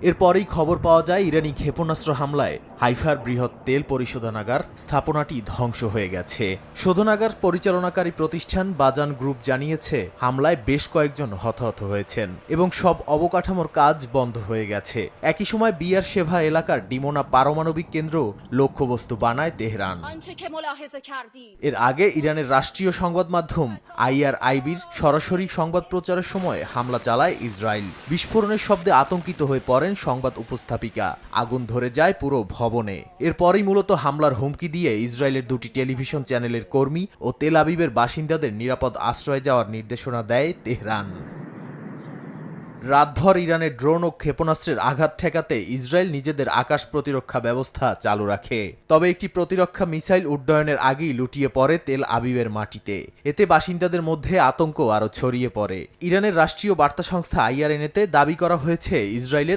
এরপরেই খবর পাওয়া যায় ইরানি ক্ষেপণাস্ত্র হামলায় হাইফার বৃহৎ তেল পরিশোধনাগার স্থাপনাটি ধ্বংস হয়ে গেছে। শোধনাগার পরিচালনাকারী প্রতিষ্ঠান বাজান গ্রুপ জানিয়েছে হামলায় বেশ কয়েকজন হতাহত হয়েছেন এবং সব অবকাঠামোর কাজ বন্ধ হয়ে গেছে। একই সময় বিয়ার শেভা এলাকার ডিমোনা পারমাণবিক কেন্দ্র লক্ষ্যবস্তু বানায় তেহরান। এর আগে ইরানের রাষ্ট্রীয় সংবাদ মাধ্যম IRIBর সরাসরি সংবাদ প্রচারের সময় হামলা চালায় ইসরায়েল। বিস্ফোরণের শব্দে আতঙ্কিত হয়ে পড়েন সংবাদ উপস্থাপিকা। আগুন ধরে যায় পুরো ভবনে। এরপরই মূলত হামলার হুমকি দিয়ে ইসরায়েলের দুটি টেলিভিশন চ্যানেলের কর্মী ও তেল আবিবের বাসিন্দাদের নিরাপদ আশ্রয়ে যাওয়ার নির্দেশনা দেয় তেহরান। রাতভর ইরানের ড্রোন ও ক্ষেপণাস্ত্রের আঘাত ঠেকাতে ইসরায়েল নিজেদের আকাশ প্রতিরক্ষা ব্যবস্থা চালু রাখে। তবে একটি প্রতিরক্ষা মিসাইল উড্ডয়নের আগেই লুটিয়ে পড়ে তেল আবিবের মাটিতে। এতে বাসিন্দাদের মধ্যে আতঙ্ক আরও ছড়িয়ে পড়ে। ইরানের রাষ্ট্রীয় বার্তা সংস্থা IRNA-তে দাবি করা হয়েছে ইসরায়েলের